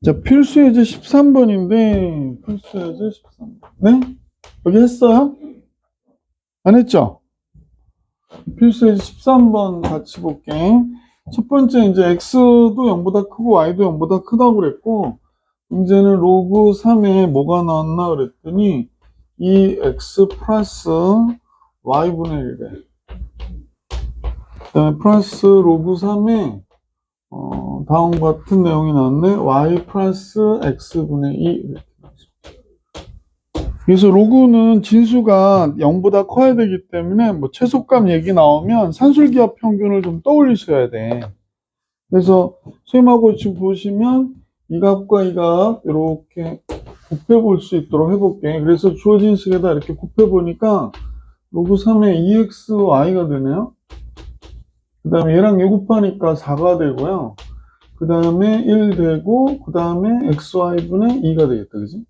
자, 필수예제 13번인데, 필수예제 13번. 네? 여기 했어요? 안 했죠? 필수예제 13번 같이 볼게. 첫 번째, 이제 x도 0보다 크고 y도 0보다 크다고 그랬고, 문제는 로그 3에 뭐가 나왔나 그랬더니, 이 x 플러스 y분의 1에, 그다음에 플러스 로그 3에 다음과 같은 내용이 나왔네. y 플러스 x분의 2 이렇게 나왔습니다. 그래서 로그는 진수가 0보다 커야 되기 때문에 뭐 최소값 얘기 나오면 산술기하 평균을 좀 떠올리셔야 돼. 그래서 선생님하고 지금 보시면 이 값과 이 값 이렇게 곱해 볼 수 있도록 해볼게. 그래서 주어진 식에다 이렇게 곱해 보니까 로그 3에 2xy가 되네요. 그 다음에 얘랑 얘 곱하니까 4가 되고요. 그 다음에 1 되고, 그 다음에 xy분의 2가 되겠다, 그지?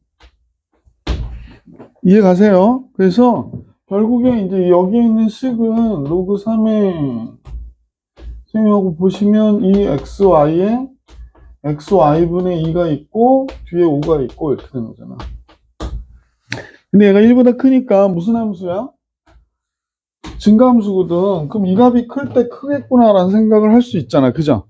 이해 가세요? 그래서 결국에 이제 여기에 있는 식은 로그 3에 선생님하고 보시면 이 xy에 xy분의 2가 있고, 뒤에 5가 있고, 이렇게 되는 거잖아. 근데 얘가 1보다 크니까 무슨 함수야? 증가함수거든. 그럼 이 값이 클 때 크겠구나라는 생각을 할 수 있잖아. 그죠?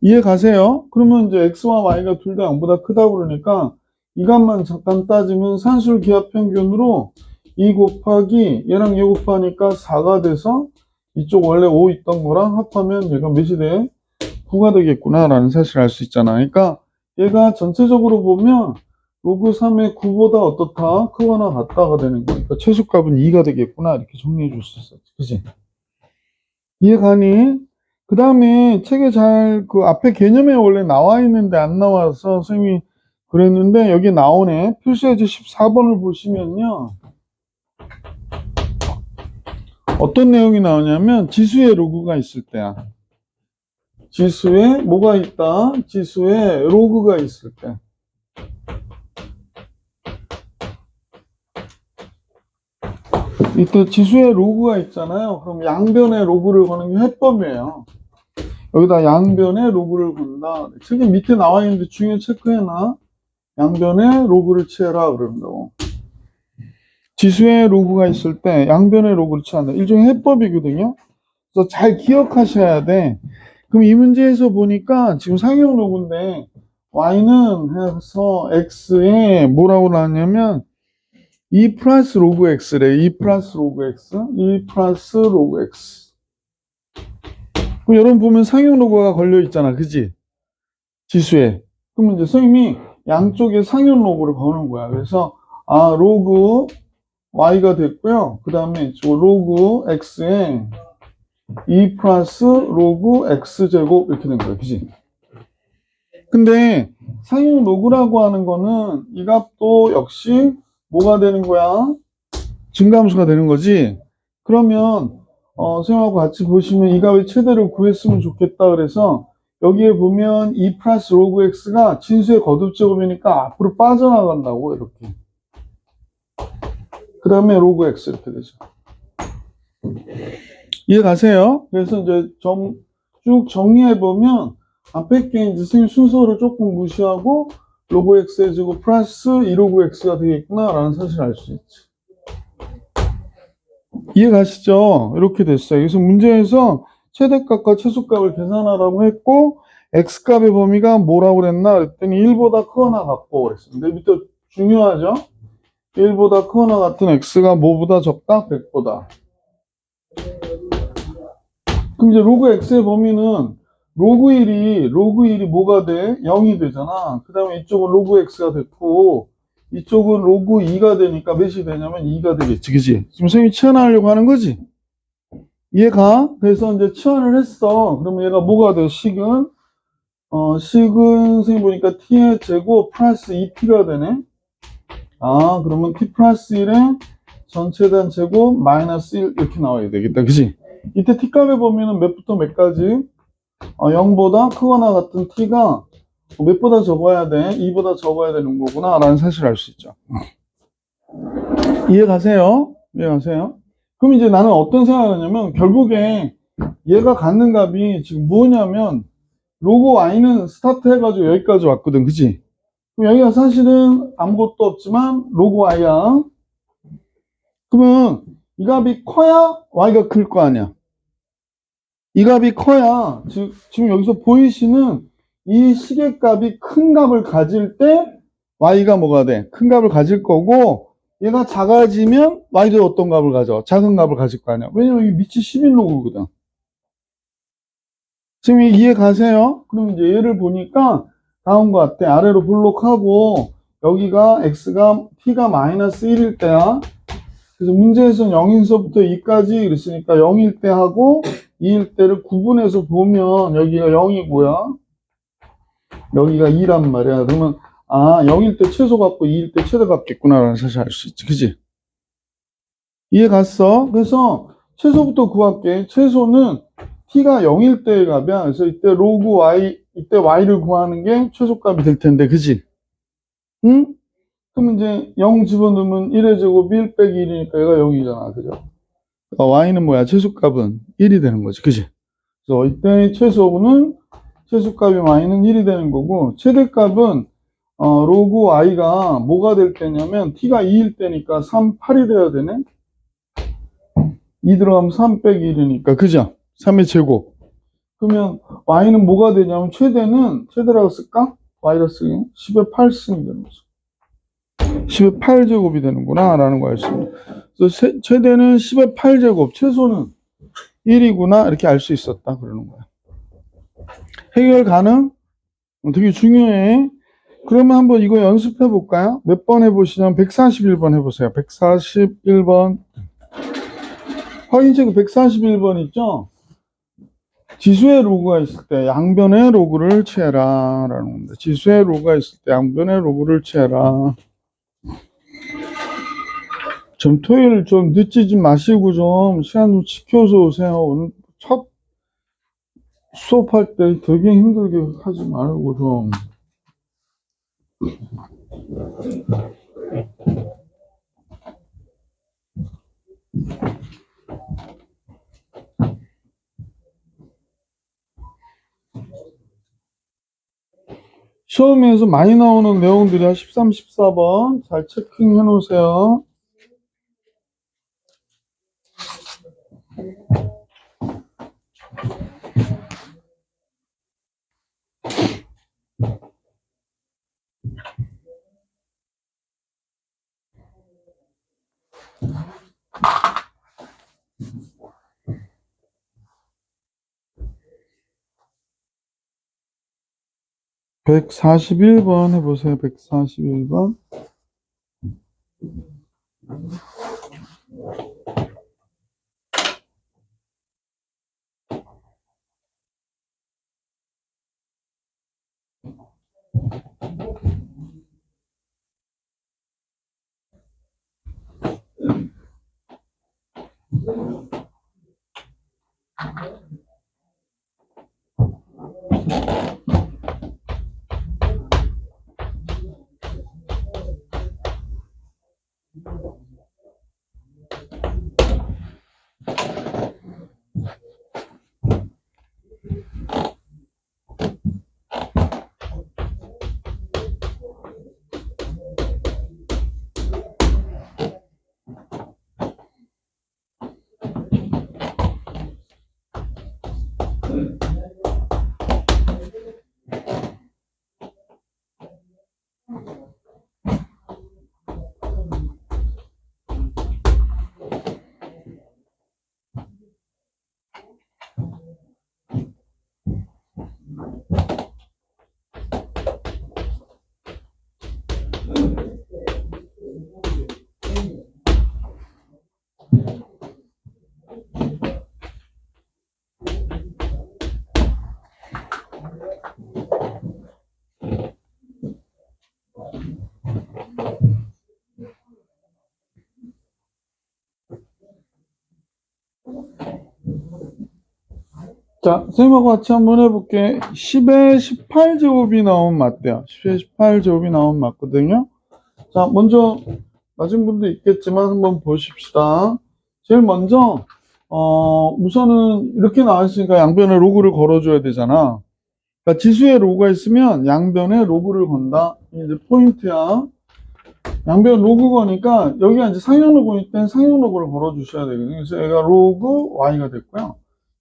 이해 가세요? 그러면 이제 x와 y가 둘 다 0보다 크다 그러니까 이 값만 잠깐 따지면 산술 기하 평균으로 2 곱하기 얘랑 얘 곱하니까 4가 돼서 이쪽 원래 5 있던 거랑 합하면 얘가 몇이 돼? 9가 되겠구나 라는 사실을 알 수 있잖아. 그러니까 얘가 전체적으로 보면 로그 3의 9보다 어떻다? 크거나 같다가 되는 거니까 최소값은 2가 되겠구나 이렇게 정리해 줄 수 있었지. 그치? 이해 가니? 그 다음에 책에 잘 그 앞에 개념에 원래 나와 있는데 안 나와서 선생님이 그랬는데 여기 나오네. 표시해제 14번을 보시면요. 어떤 내용이 나오냐면 지수의 로그가 있을 때야. 지수에 뭐가 있다? 지수에 로그가 있을 때. 이때 지수에 로그가 있잖아요. 그럼 양변에 로그를 거는 게 해법이에요. 여기다 양변에 로그를 건다. 책에 밑에 나와 있는데 중요 체크해놔. 양변에 로그를 취해라 그런다고. 지수에 로그가 있을 때 양변에 로그를 취한다. 일종의 해법이거든요. 그래서 잘 기억하셔야 돼. 그럼 이 문제에서 보니까 지금 상용 로그인데 y는 해서 x에 뭐라고 나왔냐면 2 플러스 로그 x래. 2 플러스 로그 x, 2 플러스 로그 x. 그럼 여러분 보면 상용 로그가 걸려 있잖아, 그지? 지수에. 그러면 이제 선생님이 양쪽에 상용 로그를 거는 거야. 그래서 로그 y가 됐고요. 그 다음에 로그 x에 2 플러스 로그 x제곱 이렇게 된 거예요. 그지? 근데 상용 로그라고 하는 거는 이 값도 역시 뭐가 되는 거야? 증가함수가 되는 거지. 그러면 선생님하고 같이 보시면 이 값의 최대를 구했으면 좋겠다. 그래서 여기에 보면 2 플러스 로그 x가 진수의 거듭제곱이니까 앞으로 빠져나간다고 이렇게. 그 다음에 로그 x 이렇게 되죠. 이해 가세요? 그래서 이제 쭉 정리해보면 앞에 게 이제 선생님 순서를 조금 무시하고 로그 x의 제곱 플러스 2로그 x가 되겠구나 라는 사실을 알 수 있지. 이해 가시죠? 이렇게 됐어요. 그래서 문제에서 최대값과 최소값을 계산하라고 했고 x값의 범위가 뭐라고 그랬나 그랬더니 1보다 크거나 같고 그랬습니다. 밑에 중요하죠? 1보다 크거나 같은 x가 뭐보다 적다? 100보다. 그럼 이제 로그 x의 범위는 로그 1이 뭐가 돼? 0이 되잖아. 그 다음에 이쪽은 로그 x가 됐고 이쪽은 로그 2가 되니까 몇이 되냐면 2가 되겠지. 그지? 지금 선생님이 치환하려고 하는 거지? 얘가 그래서 이제 치환을 했어. 그러면 얘가 뭐가 돼? 식은 선생님 보니까 t의 제곱 플러스 2p가 되네. 그러면 t 플러스 1에 전체단 제곱 마이너스 1 이렇게 나와야 되겠다. 그지? 이때 t값의 범위는 몇부터 몇까지? 0보다 크거나 같은 t가 몇보다 적어야 돼? 2보다 적어야 되는 거구나 라는 사실을 알 수 있죠. 이해 가세요? 이해 가세요? 그럼 이제 나는 어떤 생각을 하냐면 결국에 얘가 갖는 값이 지금 뭐냐면 로그 y는 스타트 해가지고 여기까지 왔거든. 그치? 그럼 여기가 사실은 아무것도 없지만 로그 y야. 그러면 이 값이 커야 y가 클 거 아니야. 이 값이 커야, 지금 여기서 보이시는 이 시계값이 큰 값을 가질 때 y가 뭐가 돼? 큰 값을 가질 거고, 얘가 작아지면 y도 어떤 값을 가져? 작은 값을 가질 거 아니야. 왜냐면 이 밑이 11로그거든. 지금 이해 가세요? 그럼 이제 얘를 보니까 다음과 같아. 아래로 블록하고 여기가 x가 t가 마이너스 1일 때야. 그래서 문제에서는 0에서부터 2까지 그랬으니까 0일 때 하고 2일 때를 구분해서 보면 여기가 0이고요. 여기가 2란 말이야. 그러면 0일 때 최소 값고 2일 때 최대 값겠구나라는 사실 알 수 있지. 그지? 이해 갔어? 그래서 최소부터 구할게. 최소는 t가 0일 때의 값이야. 그래서 이때 로그 y, 이때 y를 구하는 게 최소값이 될 텐데, 그지? 응? 그럼 이제 0 집어넣으면 1의 제곱 1 빼기 1이니까 얘가 0이잖아. 그죠? 그러니까 y는 뭐야? 최소값은 1이 되는 거지. 그지? 그래서 이때 최소는 최소값이 y는 1이 되는 거고, 최대값은 로그 y가 뭐가 될 때냐면 t가 2일 때니까 3, 8이 돼야 되네. 2 들어가면 3 빼기 1이니까 그죠? 3의 제곱. 그러면 y는 뭐가 되냐면 최대라고 쓸까? y로 쓰기 10의 8승이 되는 거죠. 10의 8제곱이 되는구나 라는 거 알습니다. 그래서 최대는 10의 8제곱, 최소는 1이구나 이렇게 알 수 있었다 그러는 거야. 해결 가능? 되게 중요해. 그러면 한번 이거 연습해 볼까요? 몇 번 해보시냐면 141번 해보세요. 141번. 확인체크 141번 있죠? 지수의 로그가 있을 때 양변의 로그를 취해라 라는 겁니다. 지수의 로그가 있을 때 양변의 로그를 취해라. 좀 토요일 좀 늦지 마시고 좀 시간 좀 지켜서 오세요. 오늘 첫 수업할 때 되게 힘들게 하지 말고 좀. 시험에서 많이 나오는 내용들이야. 13, 14번 잘 체킹해 놓으세요. (141번) 해보세요. 141번. 자, 선생님하고 같이 한번 해볼게. 10의 18제곱이 나오면 맞대요. 10의 18제곱이 나오면 맞거든요. 자, 먼저 맞은 분도 있겠지만 한번 보십시다. 제일 먼저 우선은 이렇게 나왔으니까 양변에 로그를 걸어줘야 되잖아. 그러니까 지수에 로그가 있으면 양변에 로그를 건다. 이게 이제 포인트야. 양변 로그 거니까 여기가 이제 상형 로그일 땐 상형 로그를 걸어 주셔야 되거든요. 그래서 얘가 로그 y가 됐고요.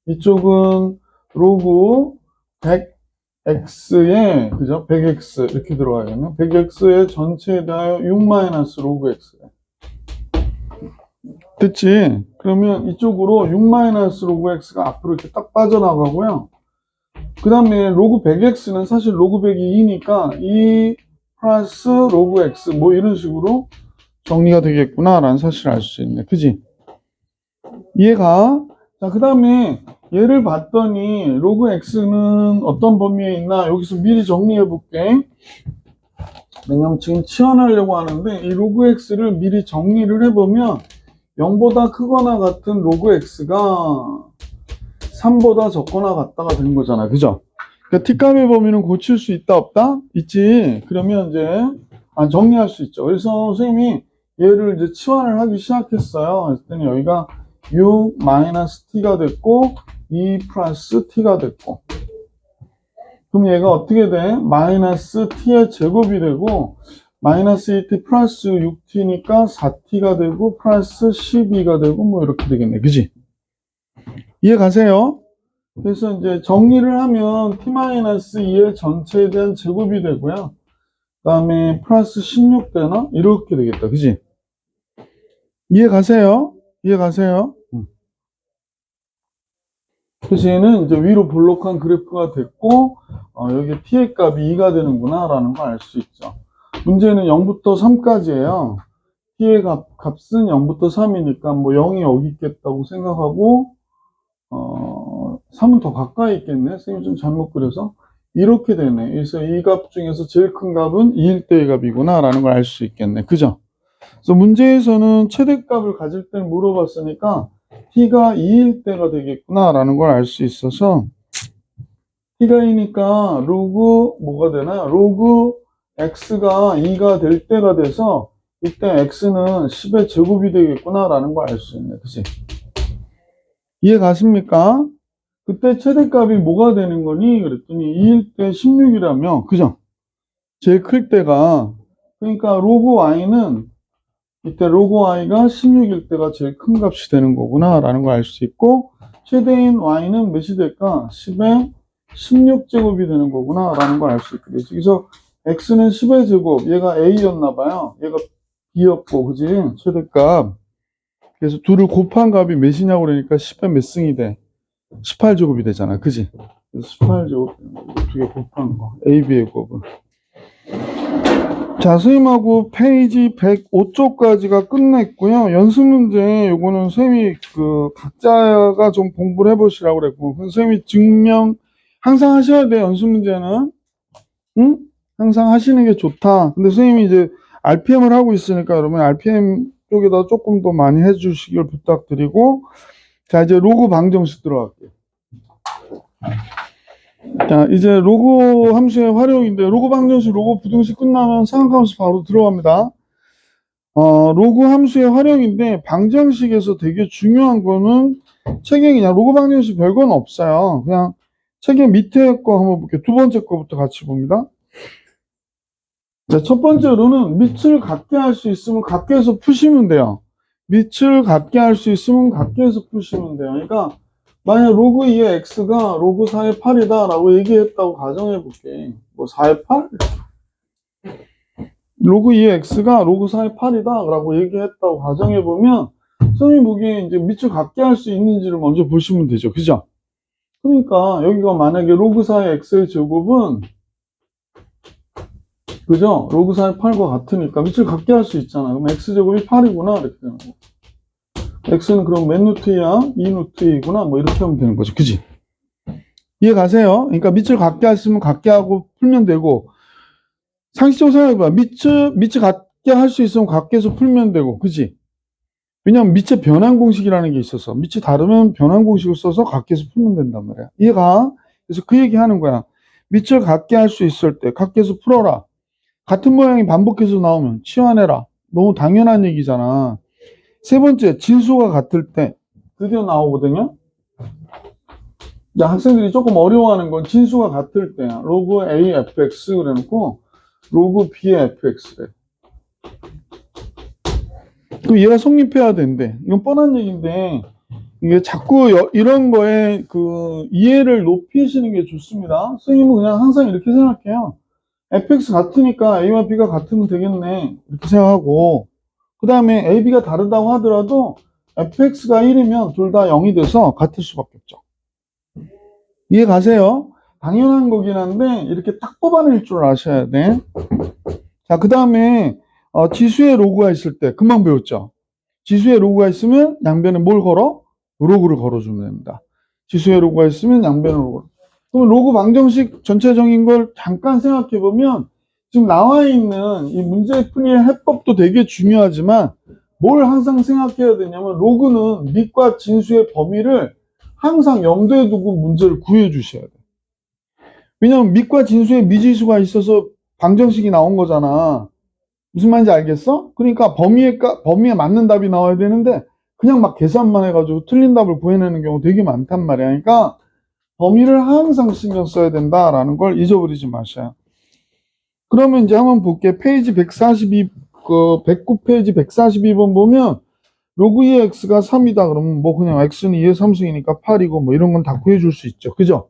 이쪽은 로그 100x에 그죠? 100x 이렇게 들어가야겠네. 100x의 전체에 대하여 6 마이너스 로그 x. 됐지? 그러면 이쪽으로 6 마이너스 로그 x가 앞으로 이렇게 딱 빠져나가고요. 그 다음에 로그 100x는 사실 로그 100이 2니까 2 플러스 로그 x 뭐 이런 식으로 정리가 되겠구나 라는 사실을 알 수 있네. 그지? 이해가? 자, 그 다음에 얘를 봤더니 로그 x는 어떤 범위에 있나 여기서 미리 정리해 볼게. 왜냐면 지금 치환하려고 하는데 이 로그 x를 미리 정리를 해보면 0보다 크거나 같은 로그 x가 3보다 적거나 같다가 되는 거잖아. 그죠? 그러니까 t값의 범위는 고칠 수 있다 없다? 있지. 그러면 이제 정리할 수 있죠. 그래서 선생님이 얘를 이제 치환을 하기 시작했어요. 그랬더니 여기가 6 마이너스 t가 됐고 2 플러스 t가 됐고 그럼 얘가 어떻게 돼? 마이너스 t의 제곱이 되고 마이너스 2t 플러스 6t니까 4t가 되고 플러스 12가 되고 뭐 이렇게 되겠네. 그지? 이해 가세요? 그래서 이제 정리를 하면 t-2의 전체에 대한 제곱이 되고요. 그 다음에 플러스 16 되나? 이렇게 되겠다. 그지? 이해 가세요? 이해 가세요? 그래서 얘는 이제 위로 볼록한 그래프가 됐고, 여기 t의 값이 2가 되는구나 라는 걸 알 수 있죠. 문제는 0부터 3까지예요. t의 값은 0부터 3이니까 뭐 0이 여기 있겠다고 생각하고 3은 더 가까이 있겠네. 선생님이 좀 잘못 그려서 이렇게 되네. 그래서 이 값 중에서 제일 큰 값은 2일 때의 값이구나 라는 걸 알 수 있겠네. 그죠? 그래서 문제에서는 최대값을 가질 때 물어봤으니까 t가 2일 때가 되겠구나 라는 걸 알 수 있어서 t가 2니까 로그 뭐가 되나? 로그 x가 2가 될 때가 돼서 이때 x는 10의 제곱이 되겠구나 라는 걸 알 수 있네. 그치? 이해 가십니까? 그때 최대값이 뭐가 되는 거니? 그랬더니 2일 때 16이라며. 그죠? 제일 클 때가. 그러니까 로그 y는 이때 로그 y가 16일 때가 제일 큰 값이 되는 거구나 라는 걸 알 수 있고 최대인 y는 몇이 될까? 10의 16제곱이 되는 거구나 라는 걸 알 수 있게 되죠. 그래서 x는 10의 제곱, 얘가 a였나 봐요. 얘가 b였고, 그지? 최대값. 그래서 둘을 곱한 값이 몇이냐고 그러니까 10의 몇 승이 돼? 18제곱이 되잖아. 그지? 18제곱 두 개 곱한 거. A, B의 곱은. 자, 선생님하고 페이지 105쪽까지가 끝냈고요. 연습 문제, 요거는 선생님이 각자가 좀 공부를 해보시라고 그랬고, 선생님이 증명, 항상 하셔야 돼, 연습 문제는. 응? 항상 하시는 게 좋다. 근데 선생님이 이제 RPM을 하고 있으니까 여러분 RPM 쪽에다 조금 더 많이 해주시길 부탁드리고, 자, 이제 로그 방정식 들어갈게요. 자, 이제 로그 함수의 활용인데, 로그 방정식, 로그 부등식 끝나면 상한함수 바로 들어갑니다. 로그 함수의 활용인데, 방정식에서 되게 중요한 거는 책에 그냥 로그 방정식 별건 없어요. 그냥 책의 밑에 거 한번 볼게요. 두 번째 거부터 같이 봅니다. 자, 첫 번째로는 밑을 같게 할 수 있으면 같게 해서 푸시면 돼요. 밑을 같게 할 수 있으면 같게 해서 푸시면 돼요. 그러니까 만약 로그 2의 x가 로그 4의 8이다 라고 얘기했다고 가정해 볼게. 뭐 4의 8? 로그 2의 x가 로그 4의 8이다 라고 얘기했다고 가정해 보면 선생님 보기에 이제 밑을 같게 할 수 있는지를 먼저 보시면 되죠. 그죠? 그러니까 여기가 만약에 로그 4의 x의 제곱은 그죠? 로그 4의 8과 같으니까 밑을 같게 할 수 있잖아. 그럼 x제곱이 8이구나 이렇게 되는 거. x는 그럼 몇 루트야? 2루트이구나 뭐 이렇게 하면 되는 거죠. 그지? 이해 가세요? 그러니까 밑을 같게 했으면 같게 하고 풀면 되고 상식적으로 생각해봐. 밑을 같게 할 수 있으면 같게 해서 풀면 되고 그지? 왜냐면 밑에 변환 공식이라는 게 있어서 밑이 다르면 변환 공식을 써서 같게 해서 풀면 된단 말이야. 이해가? 그래서 그 얘기 하는 거야. 밑을 같게 할 수 있을 때 같게 해서 풀어라. 같은 모양이 반복해서 나오면 치환해라. 너무 당연한 얘기잖아. 세 번째, 진수가 같을 때 드디어 나오거든요. 이제 학생들이 조금 어려워하는 건 진수가 같을 때야. 로그 A fx 그래놓고 로그 B의 fx래. 그럼 얘가 성립해야 된대. 이건 뻔한 얘기인데 이게 자꾸 이런 거에 그 이해를 높이시는 게 좋습니다. 선생님은 그냥 항상 이렇게 생각해요. fx 같으니까 a와 b가 같으면 되겠네. 이렇게 생각하고 그 다음에 a, b가 다르다고 하더라도 fx가 1이면 둘 다 0이 돼서 같을 수밖에 없죠. 이해 가세요? 당연한 거긴 한데 이렇게 딱 뽑아낼 줄 아셔야 돼. 자, 그 다음에 지수의 로그가 있을 때 금방 배웠죠. 지수의 로그가 있으면 양변에 뭘 걸어? 로그를 걸어주면 됩니다. 지수의 로그가 있으면 양변에 로그. 그럼 로그 방정식 전체적인 걸 잠깐 생각해 보면 지금 나와 있는 이 문제풀이의 해법도 되게 중요하지만 뭘 항상 생각해야 되냐면 로그는 밑과 진수의 범위를 항상 염두에 두고 문제를 구해 주셔야 돼요. 왜냐면 밑과 진수에 미지수가 있어서 방정식이 나온 거잖아. 무슨 말인지 알겠어? 그러니까 범위에 맞는 답이 나와야 되는데 그냥 막 계산만 해가지고 틀린 답을 구해내는 경우 되게 많단 말이야. 그러니까 범위를 항상 신경 써야 된다라는 걸 잊어버리지 마셔요. 그러면 이제 한번 볼게. 페이지 142, 109페이지 142번 보면 로그 2의 x가 3이다. 그러면 뭐 그냥 x는 2의 3승이니까 8이고 뭐 이런 건 다 구해줄 수 있죠. 그죠?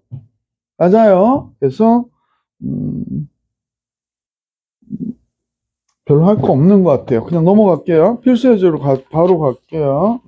맞아요. 그래서 별로 할 거 없는 것 같아요. 그냥 넘어갈게요. 필수 예제로 바로 갈게요.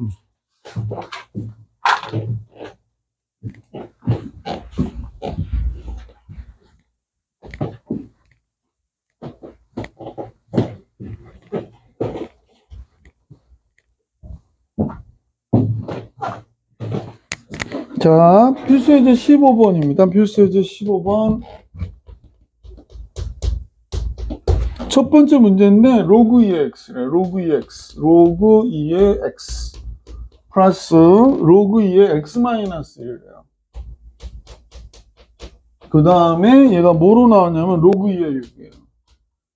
자, 필수 예제 15번입니다. 필수 예제 15번. 첫 번째 문제인데 로그 2의 x래. 로그 2의 x. 로그 2의 x 플러스 로그 2의 x 마이너스 1이래요. 그 다음에 얘가 뭐로 나왔냐면 로그 2의 6이에요.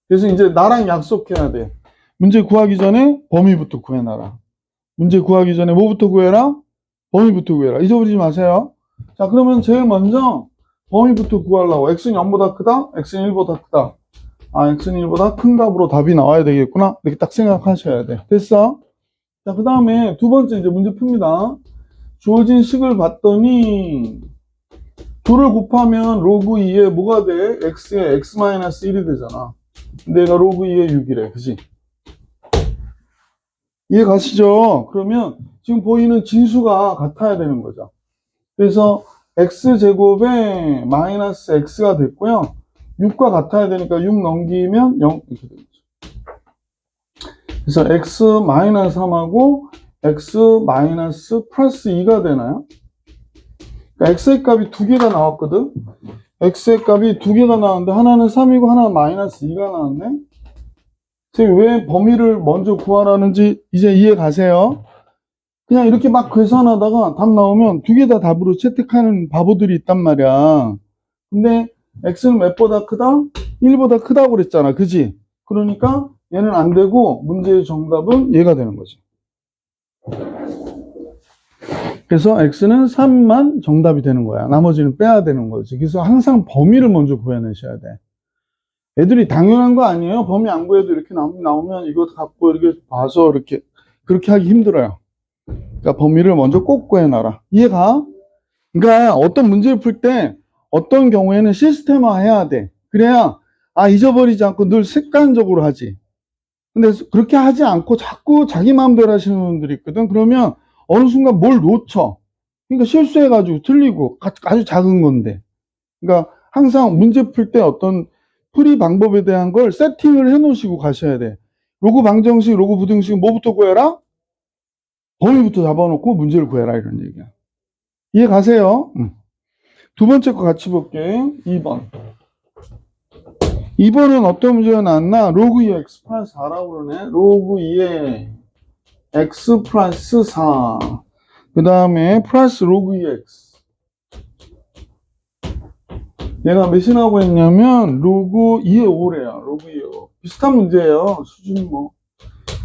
그래서 이제 나랑 약속해야 돼. 문제 구하기 전에 범위부터 구해놔라. 문제 구하기 전에 뭐부터 구해라? 범위부터 구해라. 잊어버리지 마세요. 자, 그러면 제일 먼저 범위부터 구하려고. x는 0보다 크다? x는 1보다 크다? 아, x는 1보다 큰 값으로 답이 나와야 되겠구나. 이렇게 딱 생각하셔야 돼. 됐어? 자, 그 다음에 두 번째 이제 문제 풉니다. 주어진 식을 봤더니 둘을 곱하면 로그 2에 뭐가 돼? x에 x-1이 되잖아. 근데 얘가 로그 2에 6이래. 그지? 이해 가시죠? 그러면 지금 보이는 진수가 같아야 되는 거죠. 그래서 x제곱에 마이너스 x가 됐고요. 6과 같아야 되니까 6 넘기면 0 이렇게 되죠. 그래서 x 마이너스 3하고 x 마이너스 플러스 2가 되나요? 그러니까 x의 값이 두 개가 나왔거든. x의 값이 두 개가 나왔는데 하나는 3이고 하나는 마이너스 2가 나왔네. 왜 범위를 먼저 구하라는지 이제 이해 가세요? 그냥 이렇게 막 계산하다가 답 나오면 두 개 다 답으로 채택하는 바보들이 있단 말이야. 근데 x는 몇보다 크다? 1보다 크다고 그랬잖아. 그지? 그러니까 얘는 안 되고 문제의 정답은 얘가 되는 거지. 그래서 x는 3만 정답이 되는 거야. 나머지는 빼야 되는 거지. 그래서 항상 범위를 먼저 구해내셔야 돼. 애들이 당연한 거 아니에요? 범위 안 구해도 이렇게 나오면 이거 갖고 이렇게 봐서 이렇게 그렇게 하기 힘들어요. 그러니까 범위를 먼저 꼭 구해놔라. 이해가? 그러니까 어떤 문제를 풀 때 어떤 경우에는 시스템화 해야 돼. 그래야 잊어버리지 않고 늘 습관적으로 하지. 근데 그렇게 하지 않고 자꾸 자기 마음대로 하시는 분들이 있거든. 그러면 어느 순간 뭘 놓쳐. 그러니까 실수해가지고 틀리고 아주 작은 건데. 그러니까 항상 문제 풀 때 어떤 풀이 방법에 대한 걸 세팅을 해 놓으시고 가셔야 돼. 로그 방정식, 로그 부등식 뭐부터 구해라? 범위부터 잡아놓고 문제를 구해라 이런 얘기야. 이해 가세요? 두 번째 거 같이 볼게. 2번. 2번은 어떤 문제가 나왔나? 로그 2의 x 플러스 4라고 그러네. 로그 2의 x 플러스 4. 그 다음에 플러스 로그 2의 x. 얘가 몇이라고 했냐면 로그 2의 5래요. 로그 2의 5. 비슷한 문제예요. 수준이 뭐.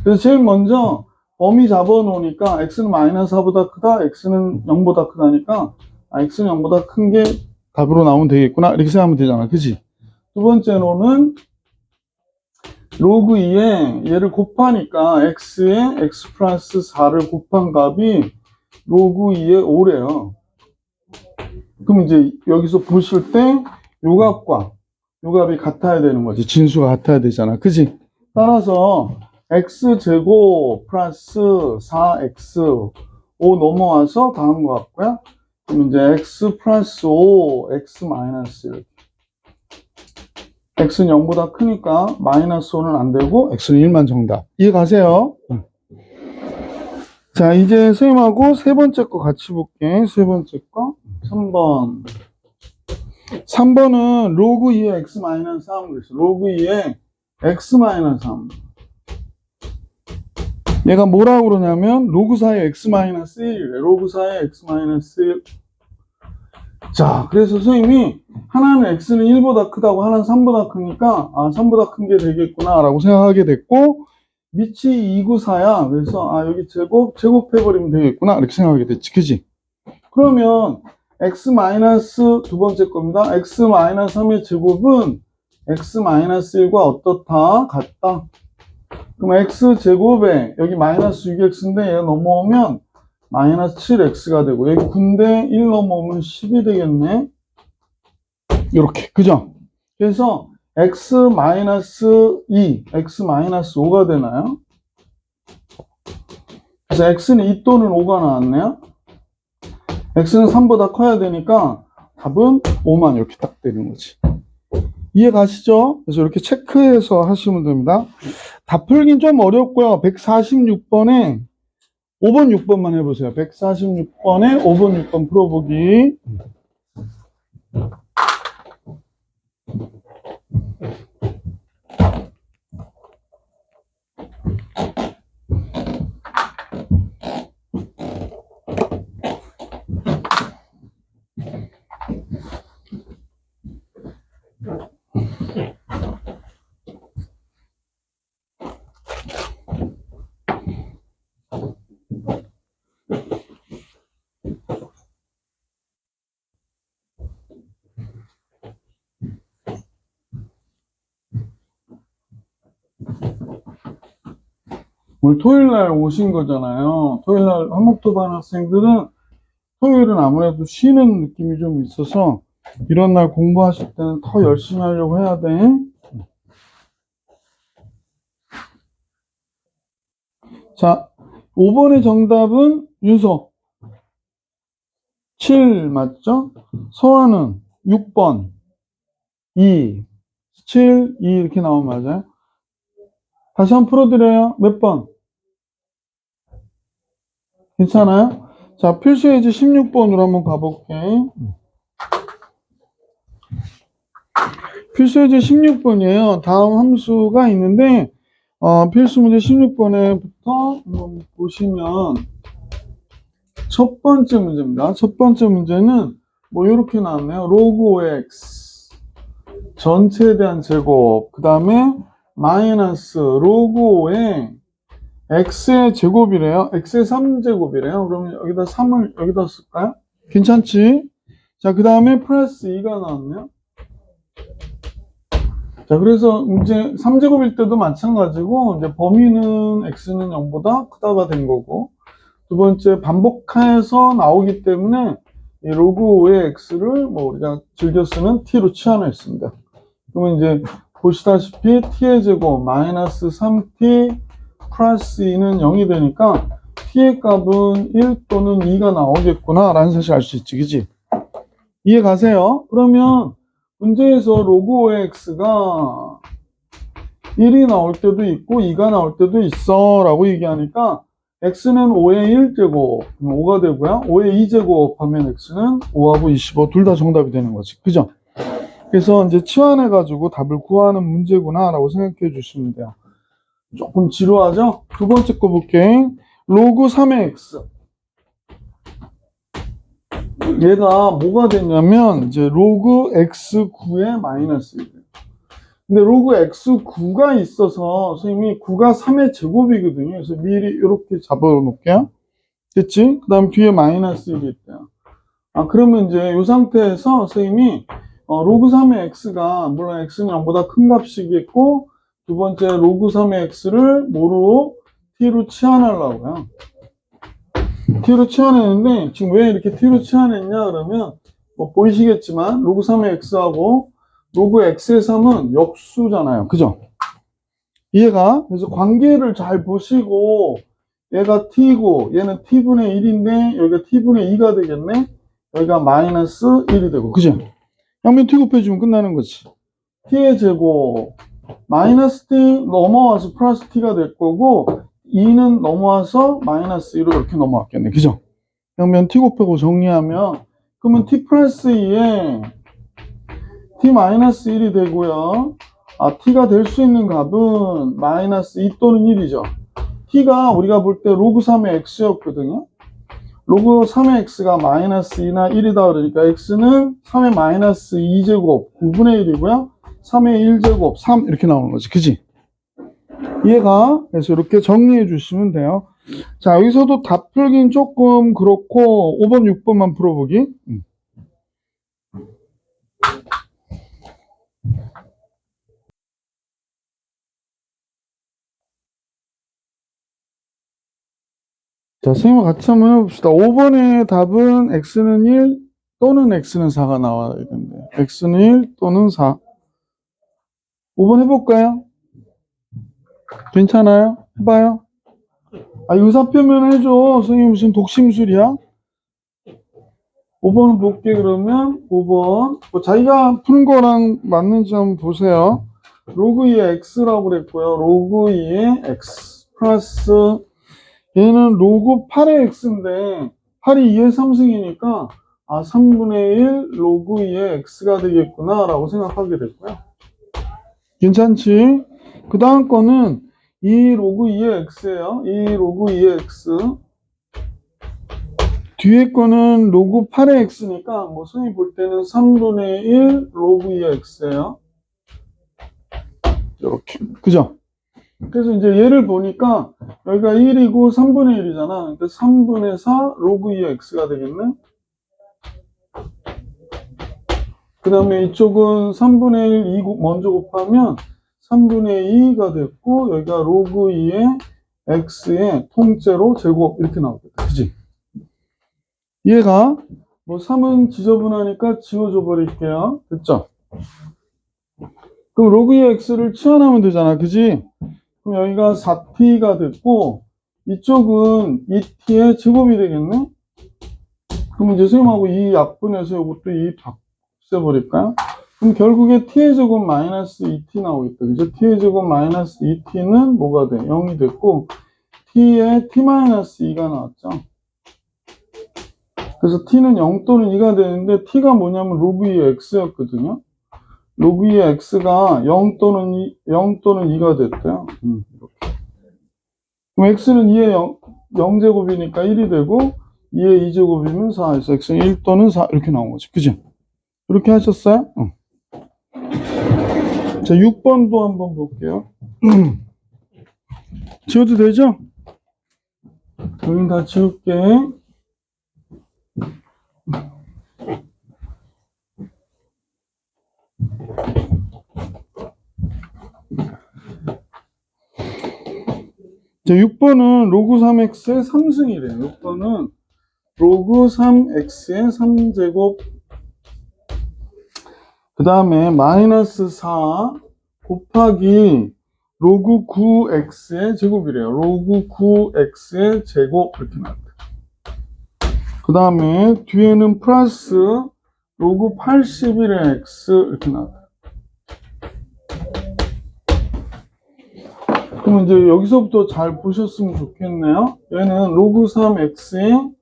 그래서 제일 먼저 범위 잡아놓으니까 x는 마이너스 4보다 크다, x는 0보다 크다니까 x는 0보다 큰 게 답으로 나오면 되겠구나. 이렇게 생각하면 되잖아. 그지? 두 번째로는 로그 2에 얘를 곱하니까 x에 x 플러스 4를 곱한 값이 로그 2에 5래요. 그럼 이제 여기서 보실 때 요 값과 요 값이 같아야 되는 거지. 진수가 같아야 되잖아. 그지? 따라서 x제곱 플러스 4x 5 넘어와서 다음 거 같고요. 그럼 이제 x 플러스 5 x 마이너스 1. x는 0보다 크니까 마이너스 5는 안 되고 x는 1만 정답. 이해 가세요? 자, 이제 선생님하고 세 번째 거 같이 볼게. 세 번째 거 3번. 3번은 로그 2의 x 마이너스 3 그랬어. 로그 2의 x 마이너스 3. 얘가 뭐라고 그러냐면 로그 4의 x 마이너스 1이래. 로그 4의 x 마이너스 1. 자, 그래서 선생님이 하나는 x는 1보다 크다고 하나는 3보다 크니까 3보다 큰 게 되겠구나 라고 생각하게 됐고 밑이 294야. 그래서 여기 제곱해버리면 되겠구나 이렇게 생각하게 됐지. 그지? 그러면 x 마이너스 두 번째 겁니다. x 마이너스 3의 제곱은 x 마이너스 1과 어떻다? 같다. 그럼 x 제곱에 여기 마이너스 6x인데 얘가 넘어오면 마이너스 7x가 되고 여기 9인데 1 넘어오면 10이 되겠네. 이렇게 그죠? 그래서 x 마이너스 2, x 마이너스 5가 되나요? 그래서 x는 2 또는 5가 나왔네요. x는 3보다 커야 되니까 답은 5만 이렇게 딱 되는 거지. 이해 가시죠? 그래서 이렇게 체크해서 하시면 됩니다. 답 풀긴 좀 어렵고요. 146번에 5번, 6번만 해보세요. 146번에 5번, 6번 풀어보기. 오늘 토요일날 오신 거잖아요. 토요일날 한목토반 학생들은 토요일은 아무래도 쉬는 느낌이 좀 있어서 이런 날 공부하실 때는 더 열심히 하려고 해야 돼. 자, 5번의 정답은 윤서 7 맞죠? 서아는 6번 2 7 2 이렇게 나오면 맞아요? 다시 한번 풀어드려요. 몇 번? 괜찮아요? 자, 필수예제 16번으로 한번 가볼게. 필수예제 16번이에요. 다음 함수가 있는데 필수 문제 16번에부터 한번 보시면 첫 번째 문제입니다. 첫 번째 문제는 뭐 이렇게 나왔네요. 로그 5x 전체에 대한 제곱 그 다음에 마이너스 로그 5에 x의 제곱이래요. x의 3제곱이래요. 그러면 여기다 3을 여기다 쓸까요? 괜찮지? 자, 그 다음에 플러스 2가 나왔네요. 자, 그래서 이제 3제곱일 때도 마찬가지고 이제 범위는 x는 0보다 크다가 된 거고 두 번째 반복해서 나오기 때문에 이 로그 5의 x를 뭐 우리가 즐겨 쓰는 t로 치환했습니다. 그러면 이제 보시다시피 t의 제곱 마이너스 3t 플러스 2는 0이 되니까 t의 값은 1 또는 2가 나오겠구나 라는 사실 알 수 있지, 그지? 이해 가세요? 그러면 문제에서 로그 5의 x가 1이 나올 때도 있고 2가 나올 때도 있어 라고 얘기하니까 x는 5의 1제곱 5가 되고요. 5의 2제곱 하면 x는 5하고 25 둘 다 정답이 되는 거지. 그죠? 그래서 이제 치환해가지고 답을 구하는 문제구나 라고 생각해 주시면 돼요. 조금 지루하죠? 두 번째 거 볼게. 로그 3의 x. 얘가 뭐가 되냐면 이제 로그 x9의 마이너스 1. 근데 로그 x9가 있어서 선생님이 9가 3의 제곱이거든요. 그래서 미리 이렇게 잡아 놓을게요. 됐지? 그 다음 뒤에 마이너스 1이 있대요. 그러면 이제 이 상태에서 선생님이 로그 3의 x가 물론 x는 0보다 큰 값이겠고 두 번째 로그 3의 x를 뭐로 t로 치환하려고요. t로 치환했는데 지금 왜 이렇게 t로 치환했냐 그러면 뭐 보이시겠지만 로그 3의 x하고 로그 x의 3은 역수잖아요. 그죠? 이해가? 그래서 관계를 잘 보시고 얘가 t고 얘는 t분의 1인데 여기가 t분의 2가 되겠네. 여기가 마이너스 1이 되고 그죠? 양면 t 곱해주면 끝나는 거지. t의 제곱 마이너스 t 넘어와서 플러스 t가 될 거고 2는 넘어와서 마이너스 1로 이렇게 넘어왔겠네. 그죠? 양면 t 곱하고 정리하면 그러면 t 플러스 2에 t 마이너스 1이 되고요. t가 될 수 있는 값은 마이너스 2 또는 1이죠. t가 우리가 볼 때 로그 3의 x였거든요. 로그 3의 x가 마이너스 2나 1이다 그러니까 x는 3의 마이너스 2제곱 9분의 1이고요. 3의 1제곱 3 이렇게 나오는 거지. 그지? 이해가? 그래서 이렇게 정리해 주시면 돼요. 자, 여기서도 답 풀긴 조금 그렇고 5번, 6번만 풀어보기. 자, 선생님과 같이 한번 해봅시다. 5번의 답은 x는 1 또는 x는 4가 나와야 되는데 x는 1 또는 4. 5번 해볼까요? 괜찮아요? 해봐요. 의사표면 해줘. 선생님 무슨 독심술이야? 5번 볼게 그러면 5번 뭐 자기가 푸는 거랑 맞는지 한번 보세요. 로그 2의 x라고 그랬고요. 로그 2의 x 플러스 얘는 로그 8의 x인데 8이 2의 3승이니까 3분의 1 로그 2의 x가 되겠구나 라고 생각하게 됐고요. 괜찮지? 그 다음 거는 2 로그 2의 x예요. 2 로그 2의 x 뒤에 거는 로그 8의 x니까 뭐 선생님 볼 때는 3분의 1 로그 2의 x예요. 이렇게 그죠? 그래서 이제 얘를 보니까 여기가 1이고 3분의 1이잖아. 그러니까 3분의 4 로그 2의 x가 되겠네. 그 다음에 이쪽은 3분의 1 2 먼저 곱하면 3분의 2가 됐고 여기가 로그 2의 x의 통째로 제곱 이렇게 나오겠다. 그지? 얘가 뭐 3은 지저분하니까 지워줘 버릴게요. 됐죠? 그럼 로그 2의 x를 치환하면 되잖아. 그지? 그럼 여기가 4t가 됐고 이쪽은 2t의 제곱이 되겠네? 그럼 이제 선생님하고 이 약분해서 이것도 2 없애버릴까요? 그럼 결국에 t의 제곱 마이너스 2t 나오겠다. 그죠? t의 제곱 마이너스 2t는 뭐가 돼? 0이 됐고 t에 t 마이너스 2가 나왔죠. 그래서 t는 0 또는 2가 되는데 t가 뭐냐면 로그 2의 x였거든요. 로그 2의 x가 0 또는 2가 됐대요. 이렇게. 그럼 x는 2의 0제곱이니까 1이 되고 2의 2제곱이면 4. 그래서 x는 1 또는 4 이렇게 나온 거지. 그죠? 이렇게 하셨어요? 자, 6번도 한번 볼게요. 지워도 되죠? 여긴 다 지울게. 자, 6번은 로그 3x의 3승이래요. 6번은 로그 3x의 3제곱 그 다음에 마이너스 4 곱하기 로그 9x의 제곱이래요. 로그 9x의 제곱 이렇게 나왔다. 그 다음에 뒤에는 플러스 로그 81의 x 이렇게 나왔다. 그럼 이제 여기서부터 잘 보셨으면 좋겠네요. 얘는 로그 3x의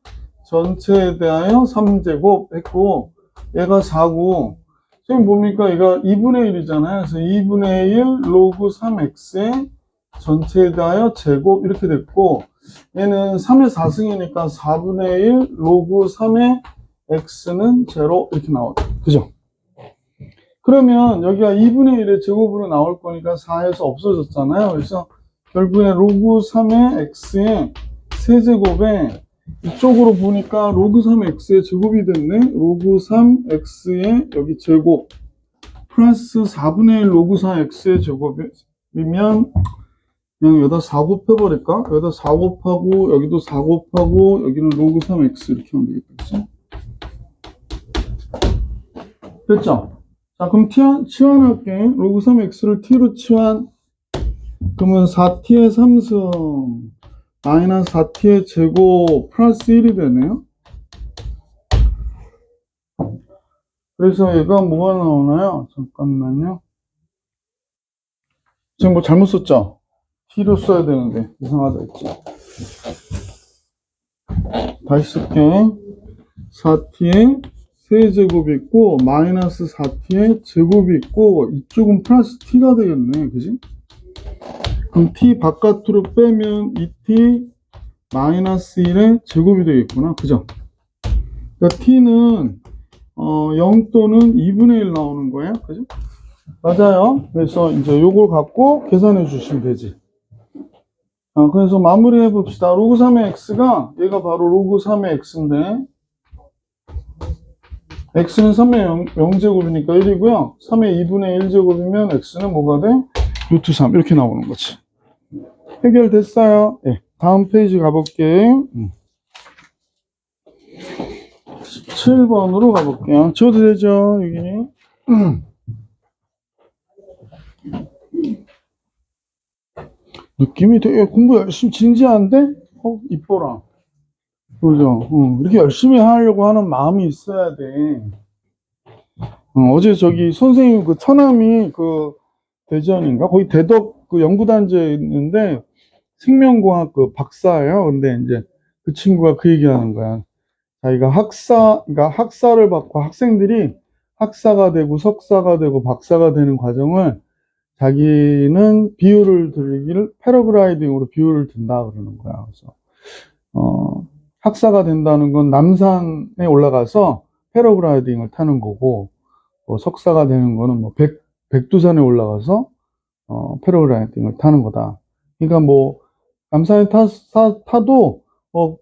전체에 대하여 3제곱 했고 얘가 4고 지금 뭡니까? 얘가 2분의 1이잖아요. 그래서 2분의 1 로그 3x의 전체에 대하여 제곱 이렇게 됐고 얘는 3의 4승이니까 4분의 1 로그 3의 x는 0 이렇게 나오죠. 그죠? 그러면 여기가 2분의 1의 제곱으로 나올 거니까 4에서 없어졌잖아요. 그래서 결국에 로그 3의 x의 세제곱에 이쪽으로 보니까 로그 3x의 제곱이 됐네. 로그 3x의 여기 제곱 플러스 4분의 1 로그 4x의 제곱이면 그냥 여기다 4 곱해버릴까? 여기다 4 곱하고 여기도 4 곱하고 여기는 로그 3x 이렇게 하면 되겠지? 됐죠? 자, 그럼 치환할게. 로그 3x를 t로 치환. 그러면 4t의 3승 마이너스 4t의 제곱 플러스 1이 되네요. 그래서 얘가 뭐가 나오나요? 잠깐만요. 지금 뭐 잘못 썼죠? t로 써야 되는데 이상하다 했지. 다시 쓸게. 4t의 세제곱이 있고 마이너스 4t의 제곱이 있고 이쪽은 플러스 t가 되겠네. 그지? 그럼 t 바깥으로 빼면 2t 마이너스 1의 제곱이 되겠구나. 그죠? 그러니까 t는 0 또는 2분의 1 나오는 거예요. 그죠? 맞아요. 그래서 이제 요걸 갖고 계산해 주시면 되지. 그래서 마무리해 봅시다. 로그 3의 x가 얘가 바로 로그 3의 x인데 x는 3의 0제곱이니까 1이고요. 3의 2분의 1제곱이면 x는 뭐가 돼? 루트 3 이렇게 나오는 거지. 해결됐어요. 네, 다음 페이지 가볼게요. 17번으로 가볼게요. 지워도 되죠, 여기. 느낌이 되게 공부 열심히 진지한데? 이뻐라. 그죠? 이렇게 열심히 하려고 하는 마음이 있어야 돼. 어제 저기 선생님 그 처남이 그 대전인가? 거기 대덕 그 연구단지에 있는데 생명공학 그 박사예요. 근데 이제 그 친구가 그 얘기하는 거야. 자기가 그러니까 학사를 받고 학생들이 학사가 되고 석사가 되고 박사가 되는 과정을 자기는 비유를 들기를 패러글라이딩으로 비유를 든다 그러는 거야. 그래서 학사가 된다는 건 남산에 올라가서 패러글라이딩을 타는 거고, 석사가 되는 거는 뭐 백두산에 올라가서 패러글라이딩을 타는 거다. 그러니까 뭐 남산에 타도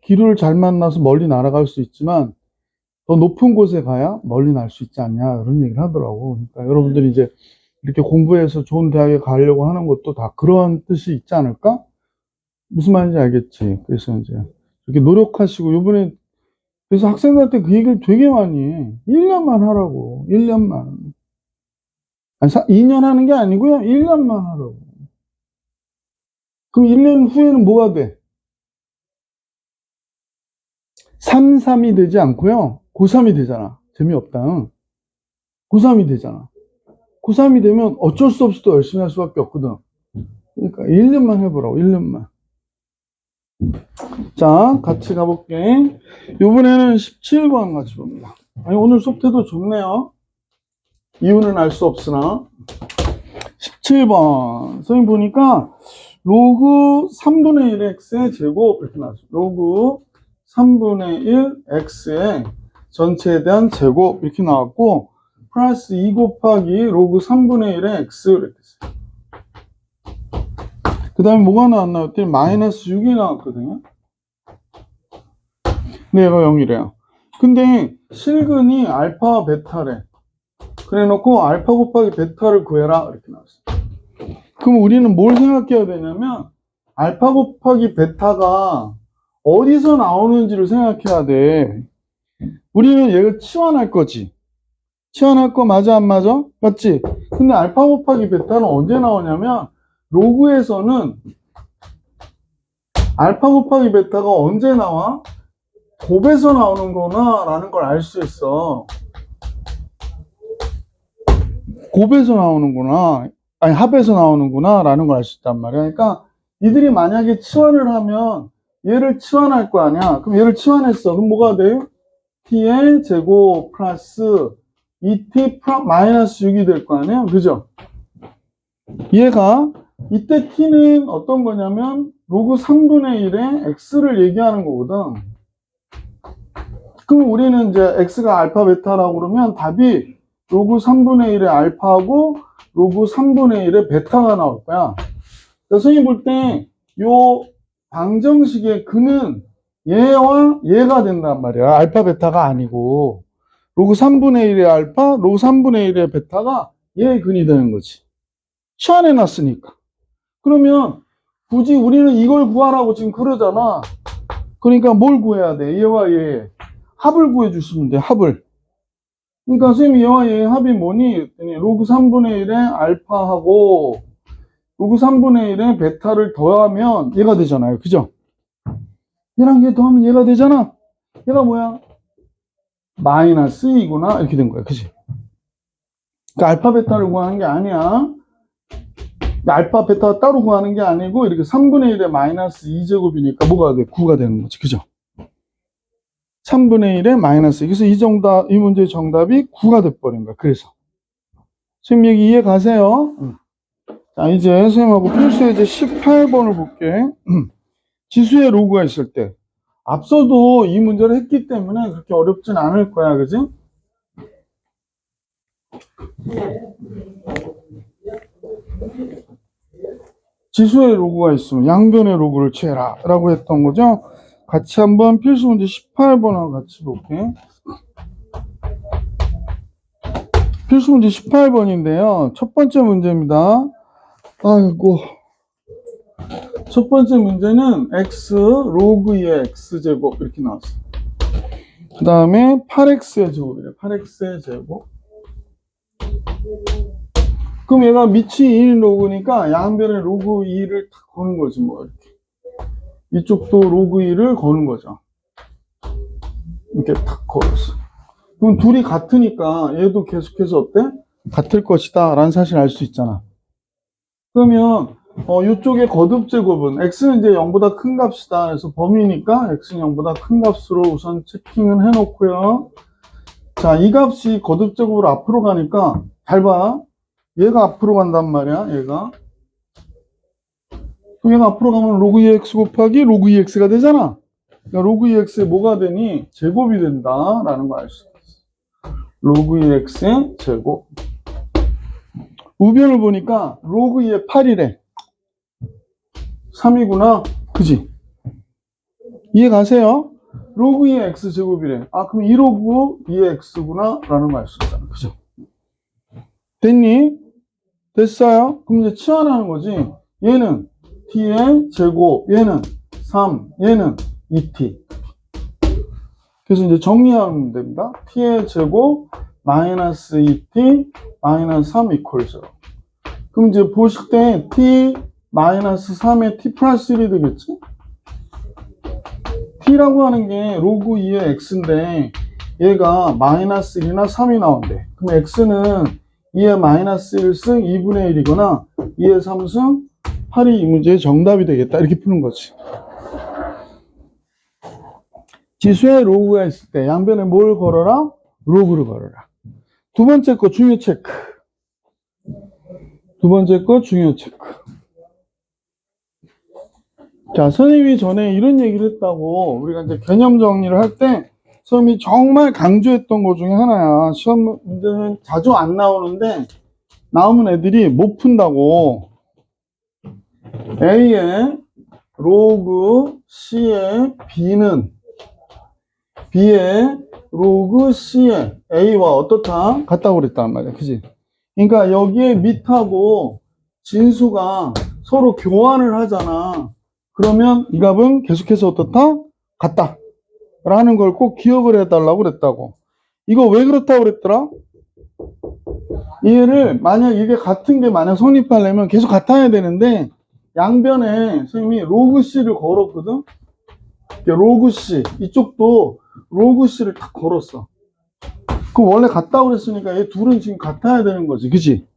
기류를 잘 만나서 멀리 날아갈 수 있지만 더 높은 곳에 가야 멀리 날 수 있지 않냐 이런 얘기를 하더라고. 그러니까 여러분들이 이제 이렇게 공부해서 좋은 대학에 가려고 하는 것도 다 그런 뜻이 있지 않을까? 무슨 말인지 알겠지. 그래서 이제 이렇게 노력하시고 요번에 그래서 학생들한테 그 얘기를 되게 많이 해. 1년만 하라고. 1년만. 아니, 2년 하는 게 아니고요. 1년만 하라고. 그럼 1년 후에는 뭐가 돼? 3, 3이 되지 않고요. 고3이 되잖아. 재미없다. 고3이 되잖아. 고3이 되면 어쩔 수 없이 또 열심히 할 수밖에 없거든. 그러니까 1년만 해보라고. 1년만. 자, 같이 가볼게. 이번에는 17번 같이 봅니다. 아니, 오늘 속태도 좋네요. 이유는 알 수 없으나. 17번. 선생님 보니까 로그 3분의 1 x의 제곱 이렇게 나왔죠. 로그 3분의 1 x의 전체에 대한 제곱 이렇게 나왔고 플러스 2 곱하기 로그 3분의 1의 x 이렇게 됐어요. 그 다음에 뭐가 나왔나요? 그때 마이너스 6이 나왔거든요. 근데 얘가 0이래요. 근데 실근이 알파와 베타래. 그래 놓고 알파 곱하기 베타를 구해라 이렇게 나왔어요. 그럼 우리는 뭘 생각해야 되냐면 알파 곱하기 베타가 어디서 나오는지를 생각해야 돼. 우리는 얘를 치환할 거지. 치환할 거 맞아 안 맞아? 맞지? 근데 알파 곱하기 베타는 언제 나오냐면 로그에서는 알파 곱하기 베타가 언제 나와? 곱에서 나오는 거나 라는 걸 알 수 있어. 곱에서 나오는구나. 아니 합에서 나오는구나 라는 걸 알 수 있단 말이야. 그러니까 이들이 만약에 치환을 하면 얘를 치환할 거 아니야. 그럼 얘를 치환했어. 그럼 뭐가 돼? t의 제곱 플러스 2t 마이너스 6이 될 거 아니야. 그죠? 얘가 이때 t는 어떤 거냐면 로그 3분의 1의 x를 얘기하는 거거든. 그럼 우리는 이제 x가 알파 베타라고 그러면 답이 로그 3분의 1의 알파하고 로그 3분의 1의 베타가 나올 거야. 선생님 볼 때 요 방정식의 근은 얘와 얘가 된단 말이야. 알파 베타가 아니고 로그 3분의 1의 알파, 로그 3분의 1의 베타가 얘의 근이 되는 거지. 치환해놨으니까. 그러면 굳이 우리는 이걸 구하라고 지금 그러잖아. 그러니까 뭘 구해야 돼? 얘와 얘 합을 구해주시면 돼. 합을. 그러니까 선생님이 얘와 얘의 합이 뭐니? 그랬더니 로그 3분의 1의 알파하고 로그 3분의 1의 베타를 더하면 얘가 되잖아요. 그죠? 얘랑 얘 더하면 얘가 되잖아. 얘가 뭐야? 마이너스 2구나. 이렇게 된 거야. 그지? 그러니까 알파 베타를 구하는 게 아니야. 알파 베타 따로 구하는 게 아니고 이렇게 3분의 1의 마이너스 2제곱이니까 뭐가 돼? 9가 되는 거지. 그죠? 3분의 1의 마이너스. 그래서 이 문제의 정답이 9가 돼버린 거야. 그래서. 선생님 여기 이해 가세요? 자, 이제 선생님하고 필수예제 18번을 볼게. 지수의 로그가 있을 때. 앞서도 이 문제를 했기 때문에 그렇게 어렵진 않을 거야. 그지? 지수의 로그가 있으면 양변의 로그를 취해라 라고 했던 거죠. 같이 한번 필수 문제 18번하고 같이 볼게. 필수 문제 18번인데요. 첫 번째 문제입니다. 아이고. 첫 번째 문제는 x 로그 2의 x제곱 이렇게 나왔어. 그 다음에 8x의 제곱이래. 8x의 제곱. 그럼 얘가 밑이 2인 로그니까 양변에 로그 2를 딱 거는 거지 뭐 이렇게. 이쪽도 로그 2를 거는 거죠. 이렇게 딱 걸었어. 그럼 둘이 같으니까 얘도 계속해서 어때? 같을 것이다 라는 사실을 알 수 있잖아. 그러면 이쪽에 거듭 제곱은 x는 이제 0보다 큰 값이다. 그래서 범위니까 x는 0보다 큰 값으로 우선 체킹은 해놓고요. 자, 이 값이 거듭 제곱으로 앞으로 가니까 잘 봐. 얘가 앞으로 간단 말이야. 얘가 앞으로 가면 로그 2x 곱하기 로그 2x가 되잖아. 그러니까 로그 2x에 뭐가 되니? 제곱이 된다라는 거 알 수 있어. 로그 2x의 제곱. 우변을 보니까 로그 2의 8이래. 3이구나. 그지? 이해 가세요? 로그 2의 x제곱이래. 아, 그럼 2로그 2의 x구나. 라는 거 알 수 있잖아. 그죠? 됐니? 됐어요? 그럼 이제 치환하는 거지. 얘는 t의 제곱, 얘는 3, 얘는 2t. 그래서 이제 정리하면 됩니다. t의 제곱 마이너스 2t 마이너스 3 이퀄 0. 그럼 이제 보실 때 t 마이너스 3의 t 플러스 1이 되겠지? t라고 하는 게 로그 2의 x인데 얘가 마이너스 1이나 3이 나온대. 그럼 x는 2의 마이너스 1승 2분의 1이거나 2의 3승 8이 이 문제의 정답이 되겠다. 이렇게 푸는 거지. 지수의 로그가 있을 때 양변에 뭘 걸어라? 로그를 걸어라. 두 번째 거 중요 체크. 두 번째 거 중요 체크. 자, 선생님이 전에 이런 얘기를 했다고 우리가 이제 개념 정리를 할 때 선생님이 정말 강조했던 것 중에 하나야. 시험 문제는 자주 안 나오는데 나오면 애들이 못 푼다고. A의 로그 C의 B는 B의 로그 C의 A와 어떻다? 같다고 그랬단 말이야. 그지? 그러니까 여기에 밑하고 진수가 서로 교환을 하잖아. 그러면 이 값은 계속해서 어떻다? 같다. 라는 걸 꼭 기억을 해달라고 그랬다고. 이거 왜 그렇다고 그랬더라? 얘를 만약 이게 같은 게 만약 성립하려면 계속 같아야 되는데 양변에 선생님이 로그 C를 걸었거든? 로그 C. 이쪽도 로그 C를 딱 걸었어. 그럼 원래 같다고 그랬으니까 얘 둘은 지금 같아야 되는 거지. 그치?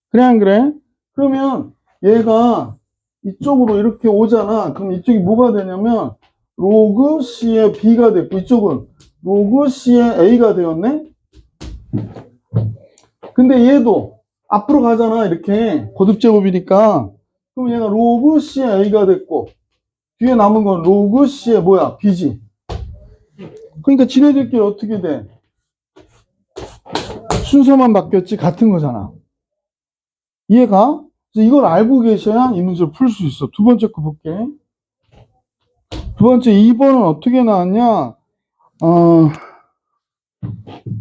그래, 안 그래? 그러면 얘가 이쪽으로 이렇게 오잖아. 그럼 이쪽이 뭐가 되냐면 로그 C의 B가 됐고 이쪽은 로그 C의 A가 되었네? 근데 얘도 앞으로 가잖아. 이렇게 거듭제곱이니까. 그럼 얘가 로그 C의 A가 됐고 뒤에 남은 건 로그 C의 뭐야? B지. 그러니까 지네들끼리 어떻게 돼? 순서만 바뀌었지 같은 거잖아. 이해가? 이걸 알고 계셔야 이 문제를 풀 수 있어. 두 번째 거 볼게. 두 번째 2번은 어떻게 나왔냐?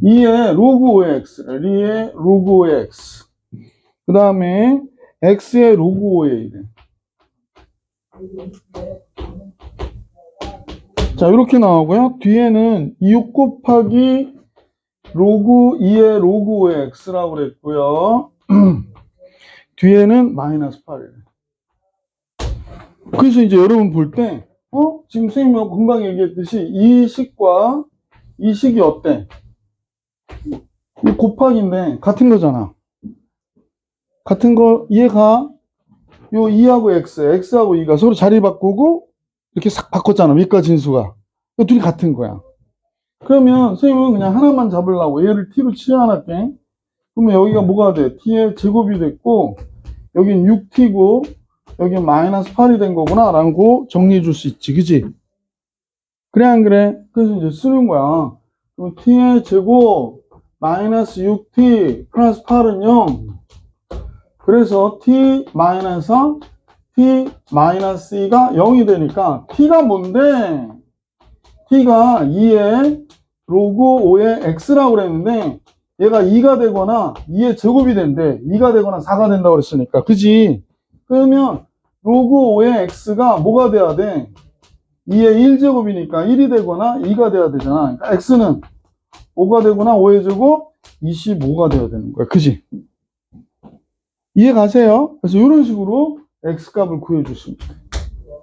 2의 로그 5x, 2의 로그 5x. 그 다음에 x의 로그 5에 이래. 자, 이렇게 나오고요. 뒤에는 6 곱하기 로그 2의 로그 5의 x라고 그랬고요. 뒤에는 마이너스 8이래. 그래서 이제 여러분 볼 때, 지금 선생님이 금방 얘기했듯이 이 식과 이 식이 어때? 이 곱하기인데 같은 거잖아. 같은 거, 얘가 요 2하고 x하고 2가 서로 자리 바꾸고 이렇게 싹 바꿨잖아. 밑과 진수가. 둘이 같은 거야. 그러면 선생님은 그냥 하나만 잡으려고 얘를 t로 치환할게. 그러면 여기가 뭐가 돼? t의 제곱이 됐고 여긴 6t고 여긴 마이너스 8이 된 거구나 라고 정리해 줄 수 있지. 그지? 그래 안 그래? 그래서 이제 쓰는 거야. 그럼 t의 제곱 마이너스 6t 플러스 8은 0. 그래서 t 마이너스 t 마이너스 2가 0이 되니까 t가 뭔데? t가 2의 로그 5의 x라고 그랬는데 얘가 2가 되거나 2의 제곱이 된대. 2가 되거나 4가 된다고 그랬으니까. 그지? 그러면 로그 5의 x가 뭐가 돼야 돼? 2의 1제곱이니까 1이 되거나 2가 돼야 되잖아. 그러니까 x는 5가 되거나 5의 제곱 25가 돼야 되는 거야. 그지? 이해 가세요? 그래서 이런 식으로 x값을 구해주시면 돼요.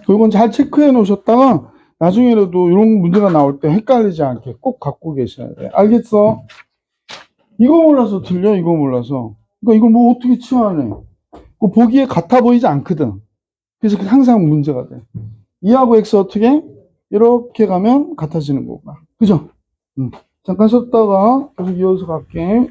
이건 잘 체크해 놓으셨다가 나중에라도 이런 문제가 나올 때 헷갈리지 않게 꼭 갖고 계셔야 돼. 알겠어? 이거 몰라서 틀려, 이거 몰라서. 그러니까 이걸 뭐 어떻게 치환해? 그 보기에 같아 보이지 않거든. 그래서 항상 문제가 돼. 2하고 x 어떻게? 이렇게 가면 같아지는 거구나. 그죠? 잠깐 쉬었다가 계속 이어서 갈게.